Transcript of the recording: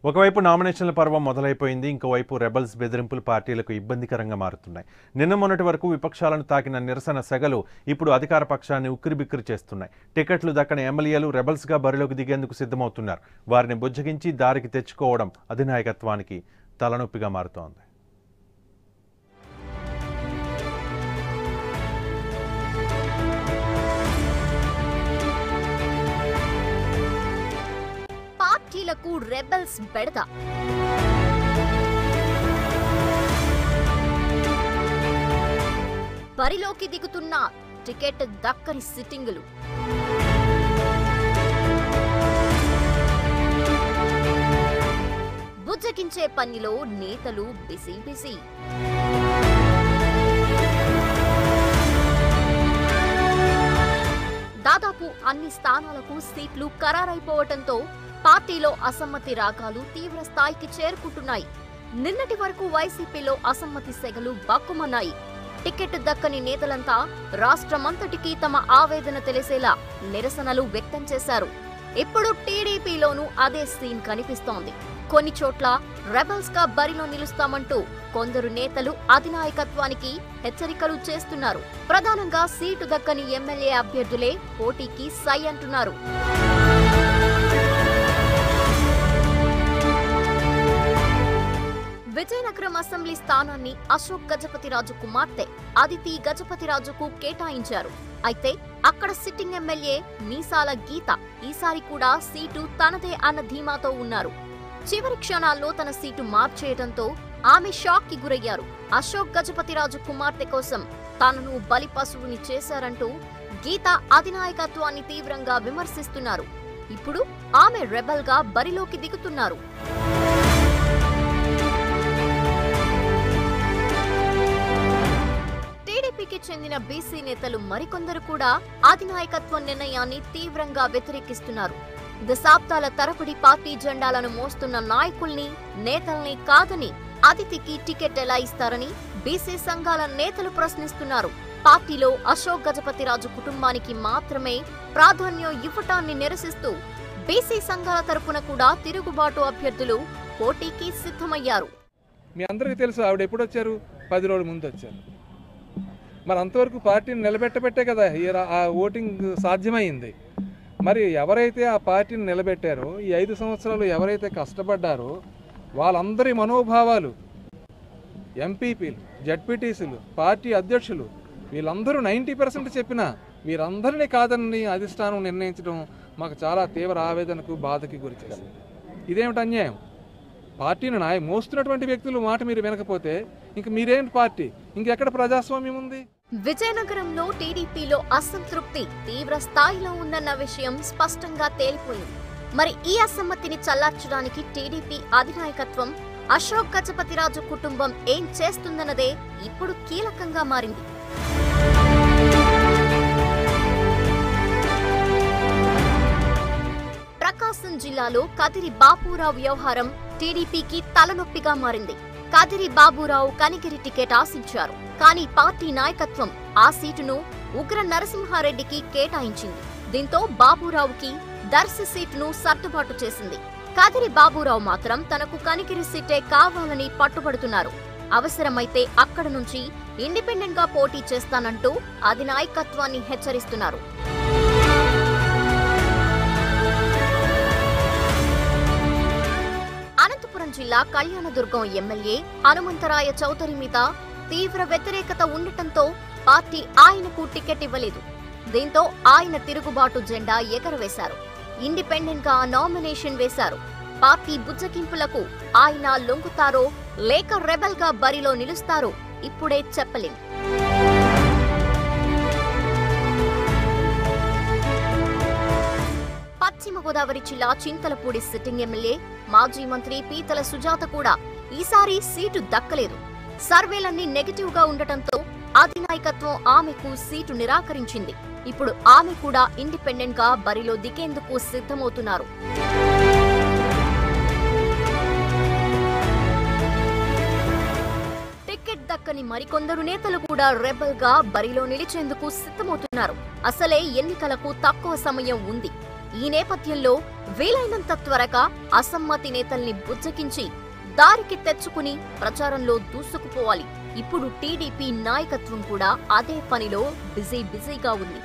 ఒకవైపు నామినేషన్ల పర్వం మొదలైపోయింది, ఇంకోవైపు రెబల్స్ బెదిరింపులు పార్టీలకు ఇబ్బందికరంగా మారుతున్నాయి. నిన్న మొన్నటి వరకు విపక్షాలను తాకిన నిరసన సెగలు ఇప్పుడు అధికార పక్షాన్ని ఉక్కిరిబిక్కిరి చేస్తున్నాయి. టికెట్లు దక్కని ఎమ్మెల్యేలు రెబల్స్గా బరిలోకి దిగేందుకు సిద్ధమవుతున్నారు. వారిని బుజ్జగించి దారికి తెచ్చుకోవడం అధినాయకత్వానికి తలనొప్పిగా మారుతోంది. పార్టీలకు రెబెల్స్ బెడద. బరిలోకి దిగుతున్న టికెట్ దక్కని సిట్టింగులు. బుజ్జగించే పనిలో నేతలు బిజీ బిజీ. దాదాపు అన్ని స్థానాలకు సీట్లు ఖరారైపోవటంతో పార్టీలో అసమ్మతి రాగాలు తీవ్ర స్థాయికి చేరుకుంటున్నాయి. నిన్నటి వరకు వైసీపీలో అసమ్మతి సెగలు బక్కుమన్నాయి. టికెట్ దక్కని నేతలంతా రాష్ట్రమంతటికీ తమ ఆవేదన తెలిసేలా నిరసనలు వ్యక్తం చేశారు. ఇప్పుడు టీడీపీలోనూ అదే సీన్ కనిపిస్తోంది. కొన్ని చోట్ల రెబల్స్ గా బరిలో నిలుస్తామంటూ కొందరు నేతలు అధినాయకత్వానికి హెచ్చరికలు చేస్తున్నారు. ప్రధానంగా సీటు దక్కని ఎమ్మెల్యే అభ్యర్థులే పోటీకి సై అంటున్నారు. విజయనగరం అసెంబ్లీ స్థానాన్ని అశోక్ గజపతిరాజు కుమార్తె అదితి గజపతిరాజుకు కేటాయించారు. అయితే అక్కడ సిట్టింగ్ ఎమ్మెల్యే మీసాల గీత ఈసారి కూడా సీటు తనదే అన్న ధీమాతో ఉన్నారు. చివరి క్షణాల్లో తన సీటు మార్చేయడంతో ఆమె షాక్ కి గురయ్యారు. అశోక్ గజపతిరాజు కుమార్తె కోసం తనను బలి పశువుని చేశారంటూ గీత అధినాయకత్వాన్ని తీవ్రంగా విమర్శిస్తున్నారు. ఇప్పుడు ఆమె రెబల్ గా బరిలోకి దిగుతున్నారు. టీడీపీకి చెందిన బీసీ నేతలు మరికొందరు కూడా అధినాయకత్వం నిర్ణయాన్ని తీవ్రంగా వ్యతిరేకిస్తున్నారు. దశాబ్దాల తరబడి పార్టీ జెండాలను మోస్తున్న నాయకుల్ని, నేతల్ని కాదని అతిథికి టికెట్ ఎలా ఇస్తారని బీసీ సంఘాల నేతలు ప్రశ్నిస్తున్నారు. పార్టీలో అశోక్ గజపతిరాజు కుటుంబానికి మాత్రమే ప్రాధాన్యం ఇవ్వటాన్ని నిరసిస్తూ బీసీ సంఘాల తరపున కూడా తిరుగుబాటు అభ్యర్థులు పోటీకి సిద్ధమయ్యారు. మీ అందరికీ తెలుసు, ఆవిడ ఎప్పుడు వచ్చారు? 10 రోజుల ముందు వచ్చారు. మరి అంతవరకు పార్టీని నిలబెట్టబట్టే కదా ఆ ఓటింగ్ సాధ్యమైంది. మరి ఎవరైతే ఆ పార్టీని నిలబెట్టారో, ఈ 5 సంవత్సరాలు ఎవరైతే కష్టపడ్డారో వాళ్ళందరి మనోభావాలు, ఎంపీపీలు, జడ్పీటీసీలు, పార్టీ అధ్యక్షులు వీళ్ళందరూ 90% చెప్పినా వీరందరినీ కాదని అధిష్టానం నిర్ణయించడం మాకు చాలా తీవ్ర ఆవేదనకు, బాధకి గురి చేసింది. ఇదేమిటి అన్యాయం? పార్టీని మోస్తున్నటువంటి వ్యక్తులు మాట మీరు వినకపోతే ఇంక మీరేంటి పార్టీ? ఇంకెక్కడ ప్రజాస్వామ్యం ఉంది? విజయనగరంలో టీడీపీలో అసంతృప్తి తీవ్ర స్థాయిలో ఉందన్న విషయం స్పష్టంగా తేలిపోయింది. మరి ఈ అసమ్మతిని చల్లార్చడానికి టీడీపీ అధినాయకత్వం, అశోక్ గజపతిరాజు కుటుంబం ఏం చేస్తుందన్నదే ఇప్పుడు కీలకంగా మారింది. ప్రకాశం జిల్లాలో కదిరి బాబూరావు వ్యవహారం టీడీపీకి తలనొప్పిగా మారింది. కదిరి బాబూరావు కనిగిరి టికెట్ ఆశించారు. కానీ పార్టీ నాయకత్వం ఆ సీటును ఉగ్ర నరసింహారెడ్డికి కేటాయించింది. దీంతో బాబూరావుకి దర్శి సీటును సర్దుబాటు చేసింది. కదిరి బాబూరావు మాత్రం తనకు కనిగిరి సీటే కావాలని పట్టుబడుతున్నారు. అవసరమైతే అక్కడ నుంచి ఇండిపెండెంట్ గా పోటీ చేస్తానంటూ అధినాయకత్వాన్ని హెచ్చరిస్తున్నారు. అనంతపురం జిల్లా కళ్యాణదుర్గం ఎమ్మెల్యే హనుమంతరాయ చౌదరి మీద తీవ్ర వ్యతిరేకత ఉండటంతో పార్టీ ఆయనకు టికెట్ ఇవ్వలేదు. దీంతో ఆయన తిరుగుబాటు జెండా ఎగరవేశారు. ఇండిపెండెంట్ గా నామినేషన్ వేశారు. పార్టీ బుజ్జగింపులకు ఆయన లొంగుతారో లేక రెబల్ గా బరిలో నిలుస్తారో ఇప్పుడే చెప్పలేం. పశ్చిమ గోదావరి జిల్లా చింతలపూడి సిట్టింగ్ ఎమ్మెల్యే మాజీ మంత్రి పీతల సుజాత కూడా ఈసారి సీటు దక్కలేదు. సర్వేలన్నీ నెగటివ్ గా ఉండటంతో అధినాయకత్వం ఆమెకు సీటు నిరాకరించింది. ఇప్పుడు ఆమె కూడా ఇండిపెండెంట్ గా బరిలో దిగేందుకు సిద్ధమవుతున్నారు. టికెట్ దక్కని మరికొందరు నేతలు కూడా రెబల్ గా బరిలో నిలిచేందుకు సిద్ధమవుతున్నారు. అసలే ఎన్నికలకు తక్కువ సమయం ఉంది. ఈ నేపథ్యంలో వీలైనంత త్వరగా అసమ్మతి నేతల్ని బుజ్జగించి దారికి తెచ్చుకుని ప్రచారంలో దూసుకుపోవాలి. ఇప్పుడు టీడీపీ నాయకత్వం కూడా అదే పనిలో బిజీగా ఉంది.